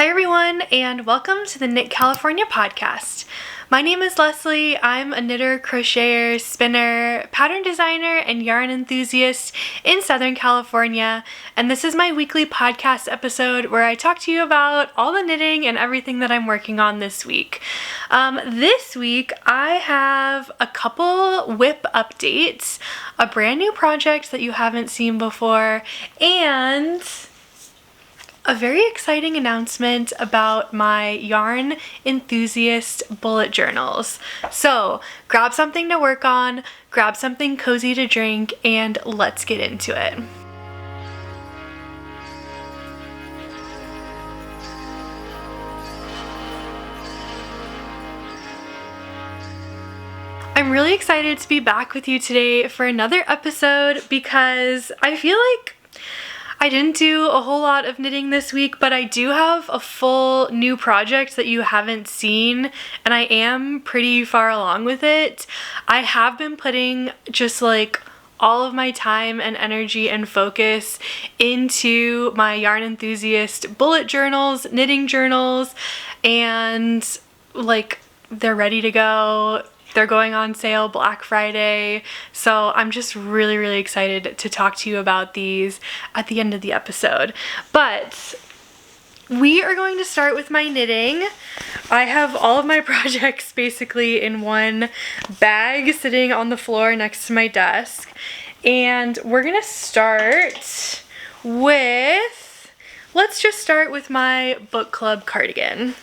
Hi everyone, and welcome to the Knit California podcast. My name is Leslie. I'm a knitter, crocheter, spinner, pattern designer, and yarn enthusiast in Southern California, and this is my weekly podcast episode where I talk to you about all the knitting and everything that I'm working on this week. This week I have a couple whip updates, a brand new project that you haven't seen before, and a very exciting announcement about my Yarn Enthusiast bullet journals. So grab something to work on, grab something cozy to drink, and let's get into it. I'm really excited to be back with you today for another episode because I feel like I didn't do a whole lot of knitting this week, but I do have a full new project that you haven't seen, and I am pretty far along with it. I have been putting just like all of my time and energy and focus into my Yarn Enthusiast bullet journals, knitting journals, and like they're ready to go. They're going on sale Black Friday, so I'm just really excited to talk to you about these at the end of the episode. But we are going to start with my knitting. I have all of my projects basically in one bag sitting on the floor next to my desk, and we're gonna start with, let's just start with my book club cardigan.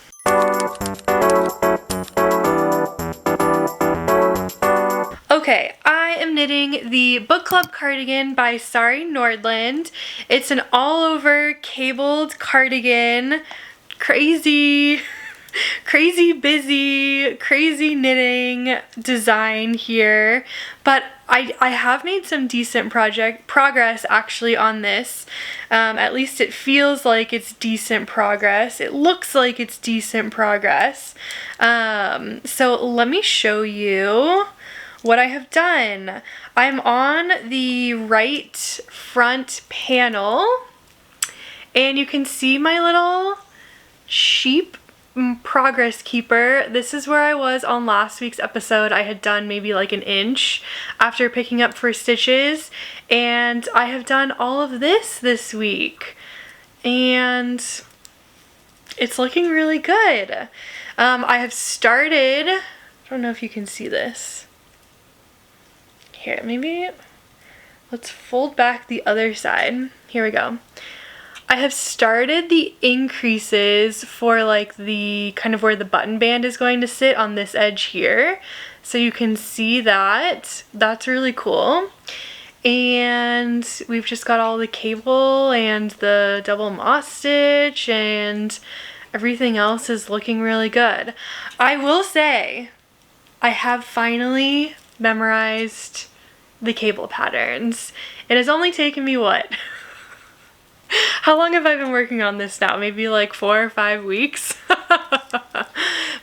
Okay, I am knitting the book club cardigan by Sari Nordlund. It's an all-over cabled cardigan. Crazy busy, crazy knitting design here. But I have made some decent progress actually on this. At least it feels like it's decent progress. It looks like it's decent progress. So let me show you what I have done. I'm on the right front panel, and you can see my little sheep progress keeper. This is where I was on last week's episode. I had done maybe like an inch after picking up for stitches, and I have done all of this week, and it's looking really good. I have started, I don't know if you can see this. Here, maybe let's fold back the other side. Here we go. I have started the increases for like the kind of where the button band is going to sit on this edge here. So you can see that. That's really cool. And we've just got all the cable and the double moss stitch, and everything else is looking really good. I will say, I have finally memorized the cable patterns. It has only taken me what? How long have I been working on this now? Maybe like 4 or 5 weeks?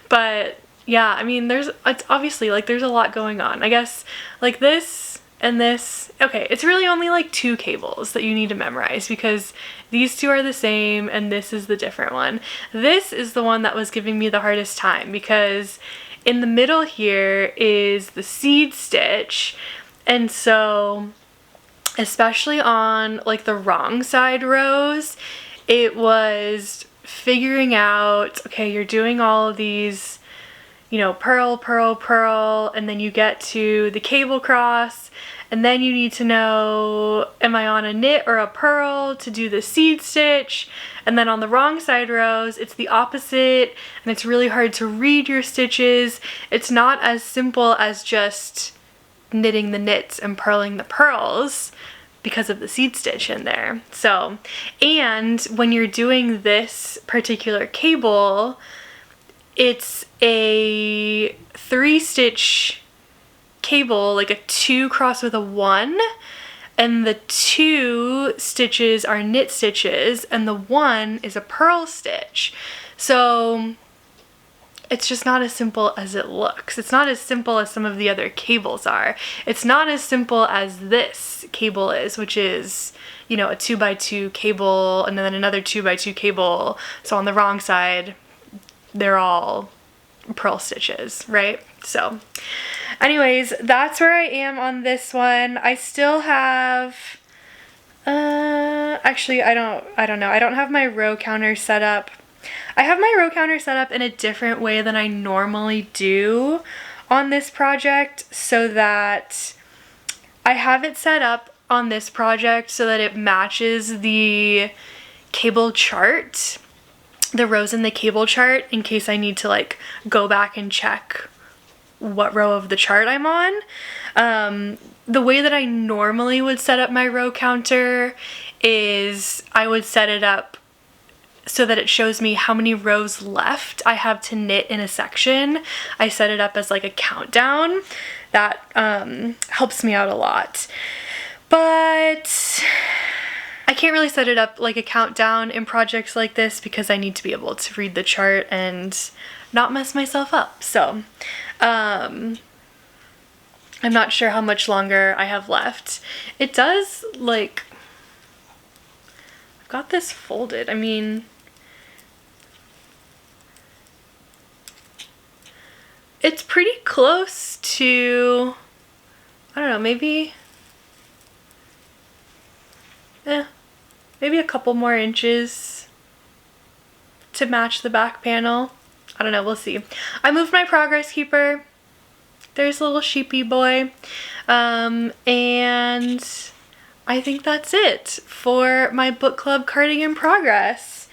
But yeah, I mean, it's obviously like there's a lot going on. I guess like this and this. Okay, it's really only like 2 cables that you need to memorize because these 2 are the same and this is the different one. This is the one that was giving me the hardest time because in the middle here is the seed stitch. And so, especially on like the wrong side rows, it was figuring out, okay, you're doing all of these, you know, purl, purl, purl, and then you get to the cable cross, and then you need to know, am I on a knit or a purl to do the seed stitch? And then on the wrong side rows, it's the opposite, and it's really hard to read your stitches. It's not as simple as just knitting the knits and purling the purls because of the seed stitch in there. So, and when you're doing this particular cable, it's a 3-stitch cable, like a 2 crossed with a 1, and the 2 stitches are knit stitches and the 1 is a purl stitch. So it's just not as simple as it looks. It's not as simple as some of the other cables are. It's not as simple as this cable is, which is, you know, a 2x2 cable and then another 2x2 cable. So on the wrong side, they're all purl stitches, right? So anyways, that's where I am on this one. I still have, actually I don't know. I don't have my row counter set up. I have my row counter set up in a different way than I normally do on this project, so that I have it set up on this project so that it matches the cable chart, the rows in the cable chart, in case I need to like go back and check what row of the chart I'm on. The way that I normally would set up my row counter is I would set it up so that it shows me how many rows left I have to knit in a section. I set it up as like a countdown. That helps me out a lot. But I can't really set it up like a countdown in projects like this because I need to be able to read the chart and not mess myself up. So I'm not sure how much longer I have left. It does, like, I've got this folded. I mean, it's pretty close to, I don't know, maybe a couple more inches to match the back panel. I don't know, we'll see. I moved my progress keeper. There's a little sheepy boy. And I think that's it for my book club cardigan progress.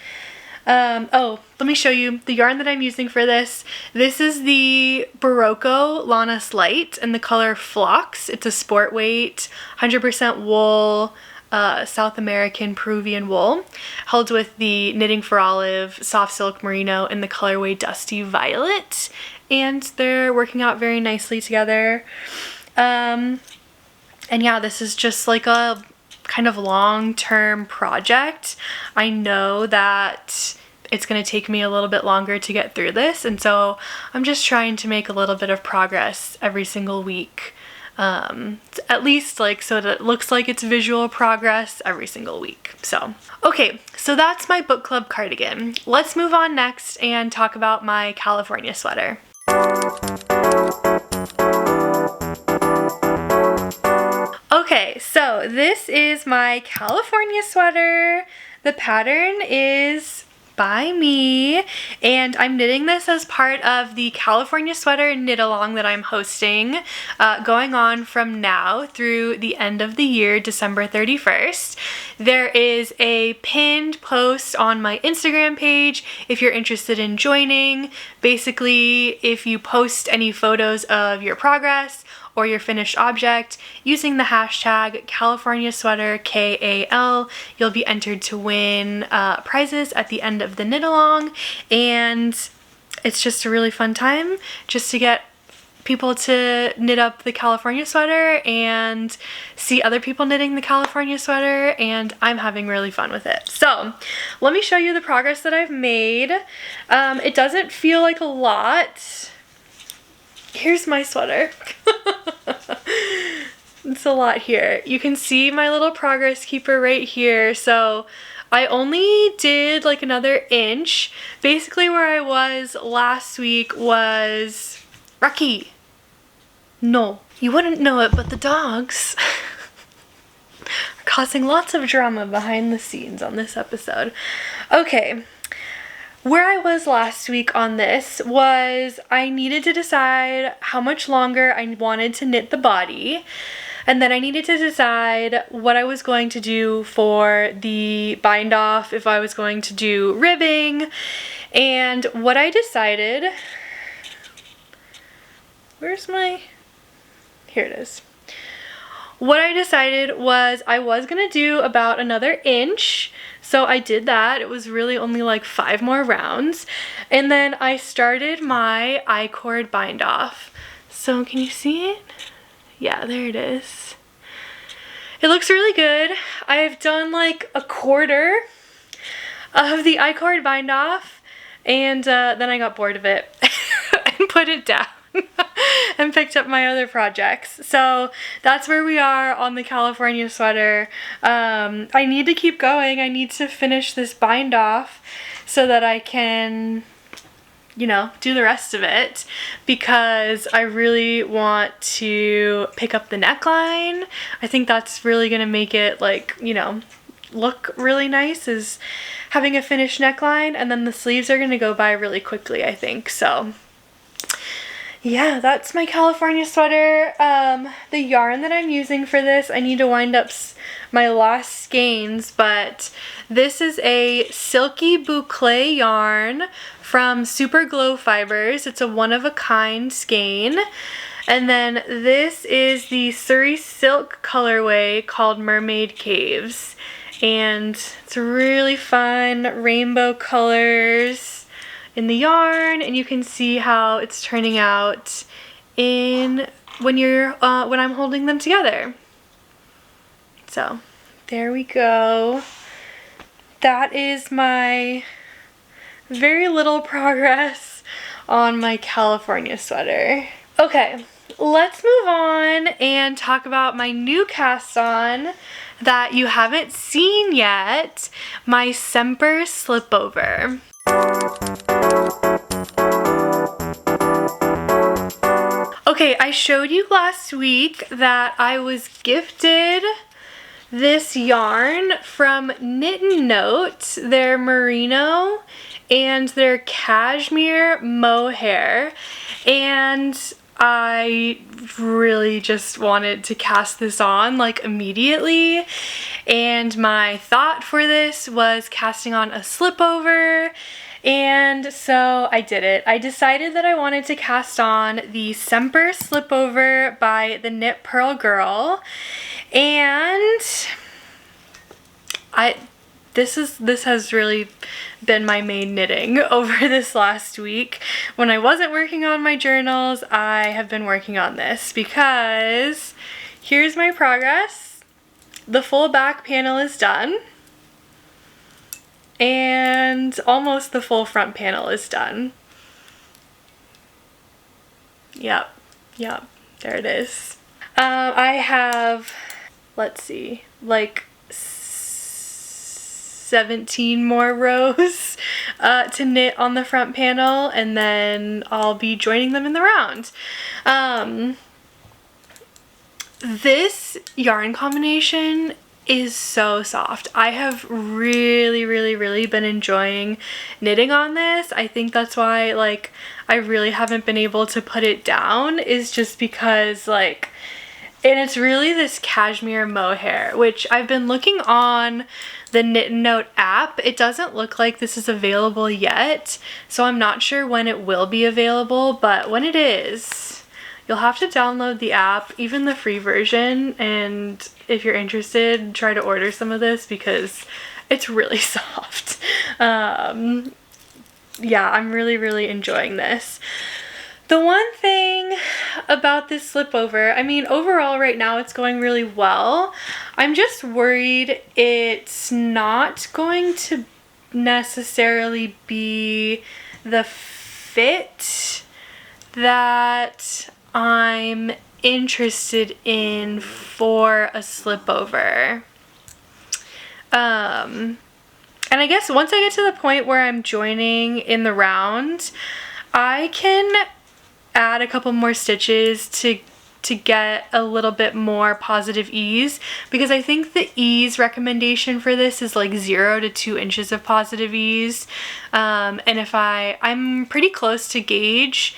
Oh, let me show you the yarn that I'm using for this. This is the Berroco Lanas Light in the color Phlox. It's a sport weight, 100% wool, South American Peruvian wool, held with the Knitting for Olive soft silk merino in the colorway Dusty Violet, and they're working out very nicely together. And yeah, this is just like a kind of long-term project. I know that it's going to take me a little bit longer to get through this, and so I'm just trying to make a little bit of progress every single week. At least like so that it looks like it's visual progress every single week. So okay, so that's my book club cardigan. Let's move on next and talk about my California sweater. Okay, so this is my California sweater. The pattern is by me, and I'm knitting this as part of the California sweater knit along that I'm hosting, going on from now through the end of the year, December 31st. There is a pinned post on my Instagram page if you're interested in joining. Basically, if you post any photos of your progress or your finished object using the hashtag California Sweater KAL, you'll be entered to win prizes at the end of the knit along, and it's just a really fun time just to get people to knit up the California sweater and see other people knitting the California sweater, and I'm having really fun with it. So let me show you the progress that I've made. It doesn't feel like a lot. Here's my sweater. It's a lot here. You can see my little progress keeper right here. So I only did like another inch. Basically where I was last week was Rocky. No, you wouldn't know it, but the dogs are causing lots of drama behind the scenes on this episode. Okay. Where I was last week on this was I needed to decide how much longer I wanted to knit the body, and then I needed to decide what I was going to do for the bind off, if I was going to do ribbing, and what I decided, here it is. What I decided was I was gonna do about another inch. So I did that. It was really only like 5 more rounds. And then I started my I-cord bind off. So can you see it? Yeah, there it is. It looks really good. I've done like a quarter of the I-cord bind off, and then I got bored of it. put it down and picked up my other projects. So that's where we are on the California sweater. I need to keep going. I need to finish this bind off so that I can, you know, do the rest of it, because I really want to pick up the neckline. I think that's really gonna make it, like, you know, look really nice, is having a finished neckline, and then the sleeves are gonna go by really quickly, I think. So yeah, that's my California sweater. The yarn that I'm using for this, I need to wind up my last skeins, but this is a Silky Boucle yarn from Superglo Fibers. It's a one-of-a-kind skein. And then this is the Suri silk colorway called Mermaid Caves. And it's really fun, rainbow colors in the yarn, and you can see how it's turning out in when I'm holding them together. So there we go. That is my very little progress on my California sweater. Okay, let's move on and talk about my new cast on that you haven't seen yet, my Semper Slipover. Okay, I showed you last week that I was gifted this yarn from Knit and Note, their Merino and their Cashmere Mohair, and I really just wanted to cast this on like immediately, and my thought for this was casting on a slipover, and so I did it. I decided that I wanted to cast on the Semper Slipover by the Knit Purl Girl, and this has really been my main knitting over this last week. When I wasn't working on my journals, I have been working on this, because here's my progress. The full back panel is done, and almost the full front panel is done. Yep, there it is. I have, let's see, like 17 more rows to knit on the front panel, and then I'll be joining them in the round. This yarn combination is so soft. I have really been enjoying knitting on this. I think that's why, like, I really haven't been able to put it down, is just because, like, and it's really this Cashmere Mohair, which I've been looking on the Knit and Note app. It doesn't look like this is available yet, so I'm not sure when it will be available, but when it is, you'll have to download the app, even the free version, and if you're interested, try to order some of this because it's really soft. Yeah, I'm really enjoying this. The one thing about this slipover, I mean, overall right now it's going really well. I'm just worried it's not going to necessarily be the fit that I'm interested in for a slipover. And I guess once I get to the point where I'm joining in the round, I can add a couple more stitches to get a little bit more positive ease, because I think the ease recommendation for this is like 0 to 2 inches of positive ease, and if I'm pretty close to gauge,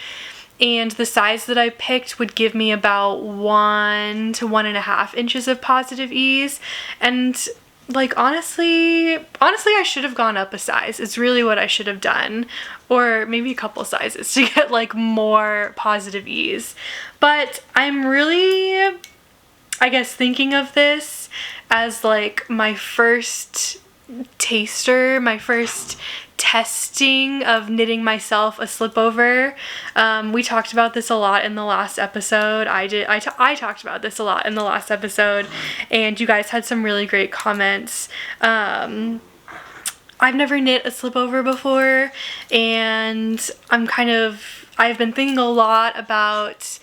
and the size that I picked would give me about 1 to 1.5 inches of positive ease, and like honestly I should have gone up a size. It's really what I should have done, or maybe a couple sizes to get like more positive ease. But I'm really, I guess, thinking of this as like my first taster, my first testing of knitting myself a slipover. We talked about this a lot in the last episode. I talked about this a lot in the last episode, and you guys had some really great comments I've never knit a slipover before, and I've been thinking a lot about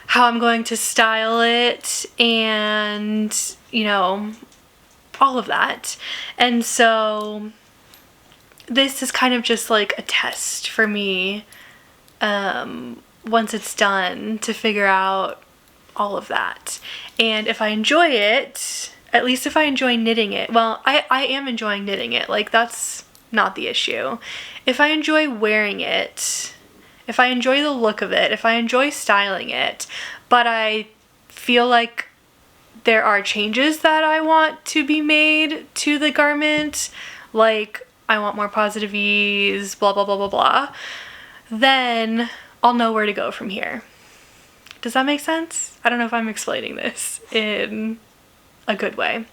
how I'm going to style it and, you know, all of that. And so this is kind of just like a test for me once it's done, to figure out all of that. And if I enjoy it, at least if I enjoy knitting it, well, I am enjoying knitting it, like that's not the issue. If I enjoy wearing it, if I enjoy the look of it, if I enjoy styling it, but I feel like there are changes that I want to be made to the garment, like I want more positive ease, blah, blah, blah, blah, blah, then I'll know where to go from here. Does that make sense? I don't know if I'm explaining this in a good way,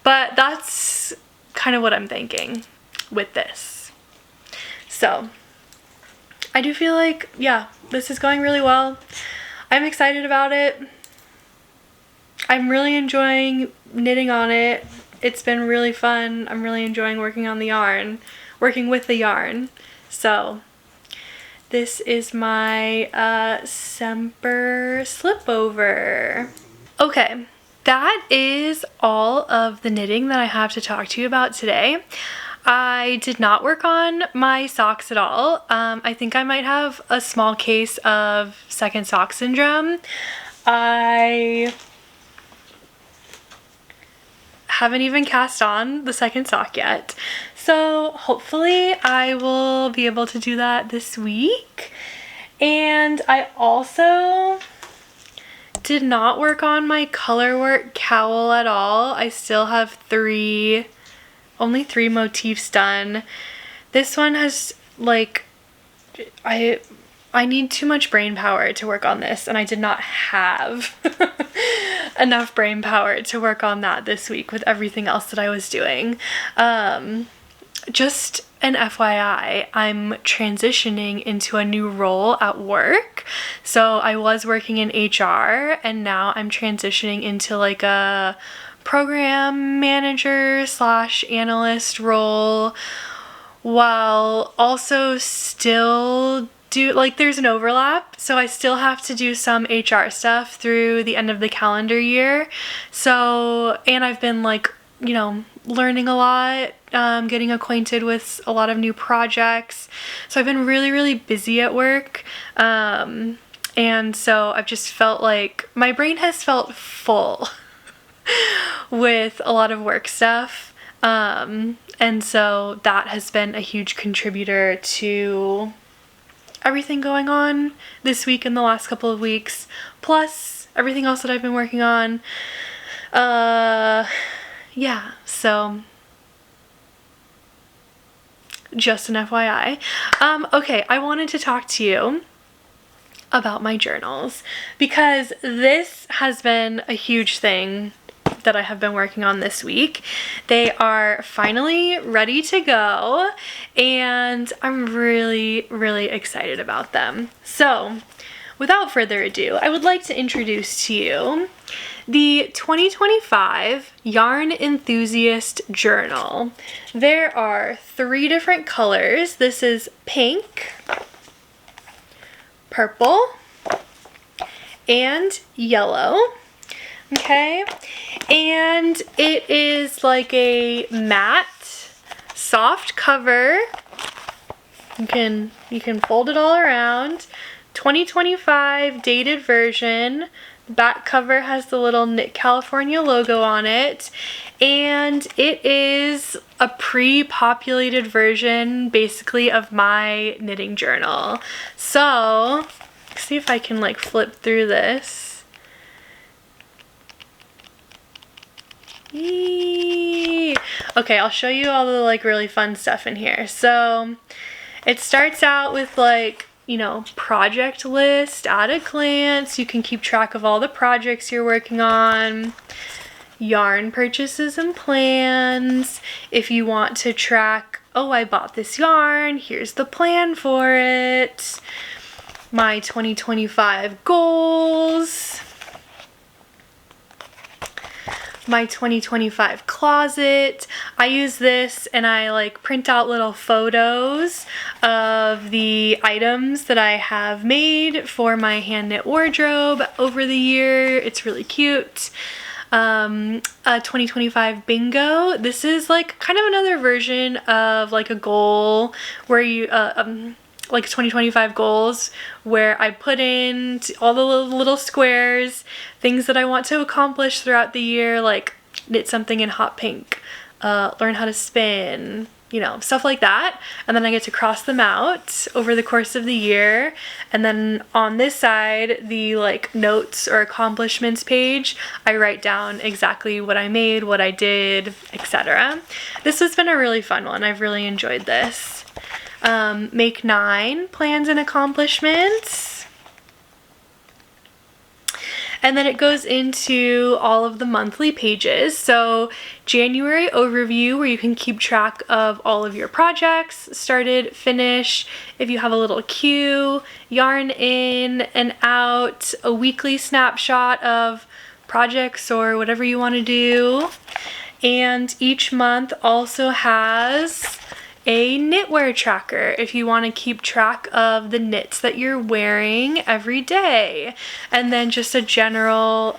but that's kind of what I'm thinking with this. So I do feel like, yeah, this is going really well. I'm excited about it. I'm really enjoying knitting on it. It's been really fun. I'm really enjoying working on the yarn, working with the yarn. So this is my Semper Slipover. Okay, that is all of the knitting that I have to talk to you about today. I did not work on my socks at all. I think I might have a small case of second sock syndrome. I haven't even cast on the second sock yet. So hopefully I will be able to do that this week. And I also did not work on my Colorwork cowl at all. I still have only three motifs done. This one has like, I need too much brain power to work on this, and I did not have enough brain power to work on that this week with everything else that I was doing. Just an FYI, I'm transitioning into a new role at work. So I was working in HR, and now I'm transitioning into like a program manager / analyst role, while also still there's an overlap, so I still have to do some HR stuff through the end of the calendar year. So, and I've been like, you know, learning a lot, getting acquainted with a lot of new projects. So I've been really, really busy at work. And so I've just felt like my brain has felt full with a lot of work stuff. And so that has been a huge contributor to everything going on this week and the last couple of weeks, plus everything else that I've been working on. Yeah, so just an FYI. Okay, I wanted to talk to you about my journals, because this has been a huge thing that I have been working on this week. They are finally ready to go, and I'm really, really excited about them. So without further ado, I would like to introduce to you the 2025 Yarn Enthusiast Journal. There are 3 different colors. This is pink, purple, and yellow. Okay, and it is like a matte, soft cover. You can fold it all around. 2025 dated version. The back cover has the little Knit California logo on it, and it is a pre-populated version basically of my knitting journal. So let's see if I can like flip through this. Yee. Okay, I'll show you all the like really fun stuff in here. So it starts out with like, you know, project list at a glance. You can keep track of all the projects you're working on. Yarn purchases and plans. If you want to track, oh, I bought this yarn, here's the plan for it. My 2025 goals. my 2025 closet. I use this and I like print out little photos of the items that I have made for my hand knit wardrobe over the year. It's really cute. A 2025 bingo. This is like kind of another version of like a goal where you like 2025 goals, where I put in all the little squares, things that I want to accomplish throughout the year, like knit something in hot pink, learn how to spin, you know, stuff like that. And then I get to cross them out over the course of the year. And then on this side, the like notes or accomplishments page, I write down exactly what I made, what I did, etc. This has been a really fun one. I've really enjoyed this. Make 9 plans and accomplishments. And then it goes into all of the monthly pages. So January overview, where you can keep track of all of your projects, started, finish, if you have a little queue, yarn in and out, a weekly snapshot of projects or whatever you want to do. And each month also has a knitwear tracker if you want to keep track of the knits that you're wearing every day. And then just a general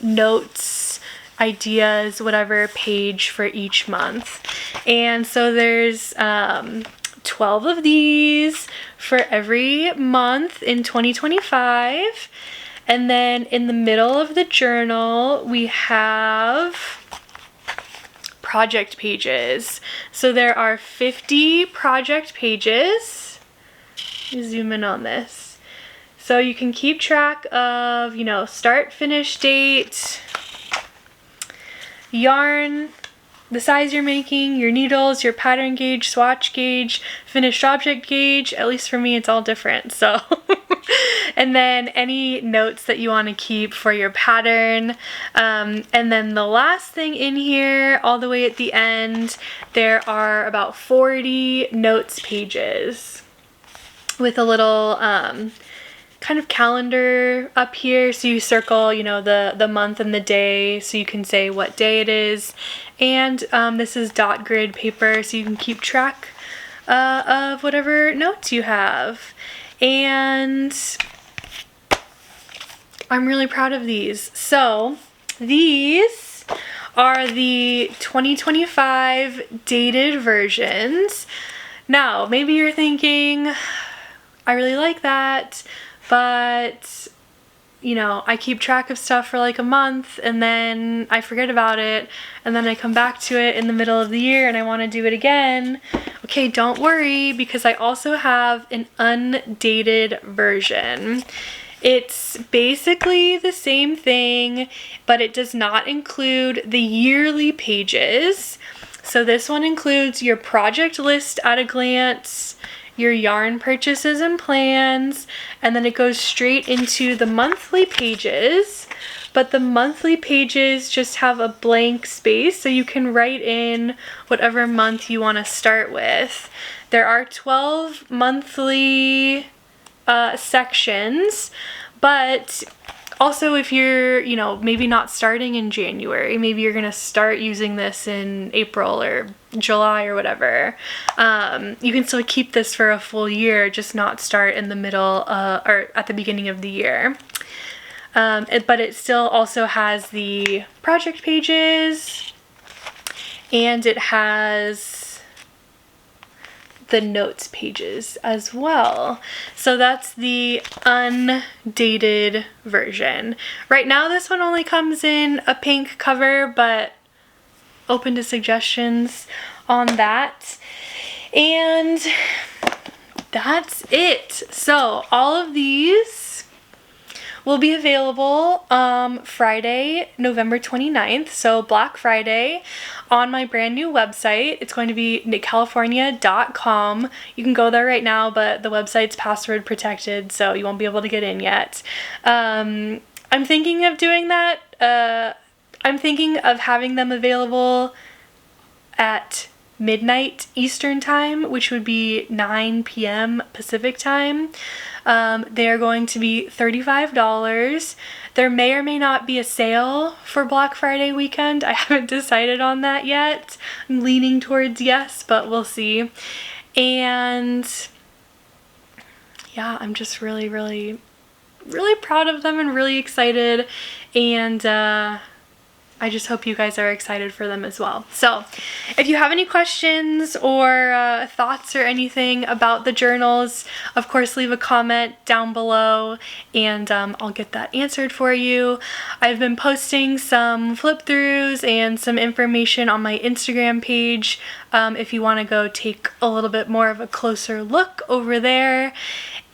notes, ideas, whatever page for each month. And so there's 12 of these for every month in 2025. And then in the middle of the journal, we have project pages. So there are 50 project pages. Let me zoom in on this. So you can keep track of, you know, start, finish date, yarn, the size you're making, your needles, your pattern gauge, swatch gauge, finished object gauge. At least for me, it's all different. So and then any notes that you want to keep for your pattern. And then the last thing in here, all the way at the end, there are about 40 notes pages with a little kind of calendar up here. So you circle, you know, the month and the day, so you can say what day it is. And this is dot grid paper, so you can keep track of whatever notes you have. And I'm really proud of these. So these are the 2025 dated versions. Now, maybe you're thinking, I really like that, but you know, I keep track of stuff for like a month and then I forget about it, and then I come back to it in the middle of the year and I want to do it again. Okay, don't worry, because I also have an undated version. It's basically the same thing, but it does not include the yearly pages. So this one includes your project list at a glance, your yarn purchases and plans, and then it goes straight into the monthly pages. But the monthly pages just have a blank space, so you can write in whatever month you want to start with. There are 12 monthly sections, but also if you're, you know, maybe not starting in January, maybe you're gonna start using this in April or July or whatever, you can still keep this for a full year, just not start in the middle or at the beginning of the year. But it still also has the project pages, and it has the notes pages as well. So that's the undated version. Right now this one only comes in a pink cover, but open to suggestions on that. And that's it. So all of these will be available Friday, November 29th, so Black Friday, on my brand new website. It's going to be knitcalifornia.com. You can go there right now, but the website's password protected, so you won't be able to get in yet. I'm thinking of doing that. I'm thinking of having them available at midnight Eastern time, which would be 9 p.m. Pacific time. They are going to be $35. There may or may not be a sale for Black Friday weekend. I haven't decided on that yet. I'm leaning towards yes, but we'll see. And yeah, I'm just really, really, really proud of them and really excited. And I just hope you guys are excited for them as well. So if you have any questions or thoughts or anything about the journals, of course leave a comment down below and I'll get that answered for you. I've been posting some flip throughs and some information on my Instagram page if you want to go take a little bit more of a closer look over there.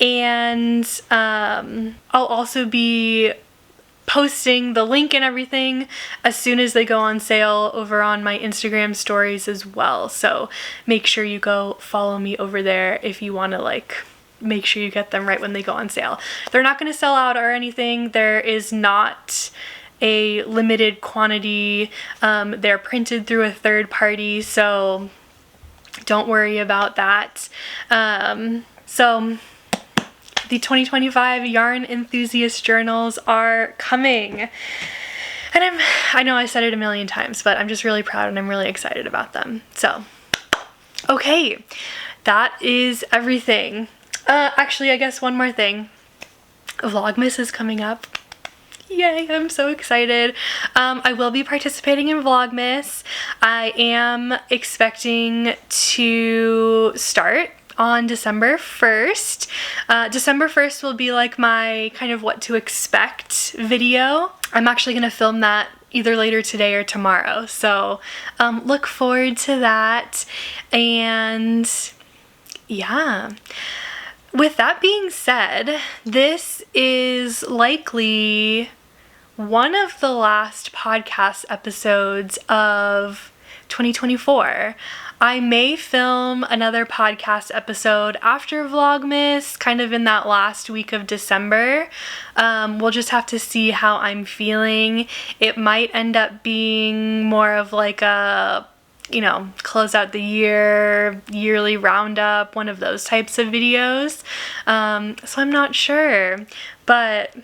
And I'll also be posting the link and everything as soon as they go on sale over on my Instagram stories as well. So make sure you go follow me over there if you want to like make sure you get them right when they go on sale. They're not going to sell out or anything. There is not a limited quantity. They're printed through a third party, so don't worry about that. So the 2025 Yarn Enthusiast journals are coming. And I know I said it a million times, but I'm just really proud and I'm really excited about them. So, okay, that is everything. Actually, I guess one more thing. Vlogmas is coming up. Yay, I'm so excited. I will be participating in Vlogmas. I am expecting to start on December 1st. December 1st will be like my kind of what to expect video. I'm actually gonna film that either later today or tomorrow. So look forward to that. And yeah. With that being said, this is likely one of the last podcast episodes of 2024. I may film another podcast episode after Vlogmas, kind of in that last week of December. We'll just have to see how I'm feeling. It might end up being more of like a, you know, close out the year, yearly roundup, one of those types of videos. So I'm not sure, but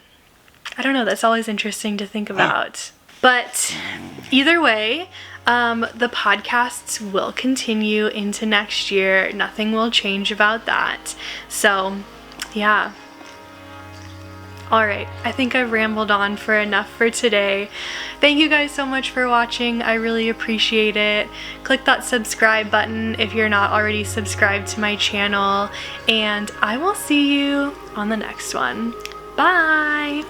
I don't know, that's always interesting to think about. But either way, the podcasts will continue into next year. Nothing will change about that. So, yeah. Alright, I think I've rambled on for enough for today. Thank you guys so much for watching. I really appreciate it. Click that subscribe button if you're not already subscribed to my channel. And I will see you on the next one. Bye!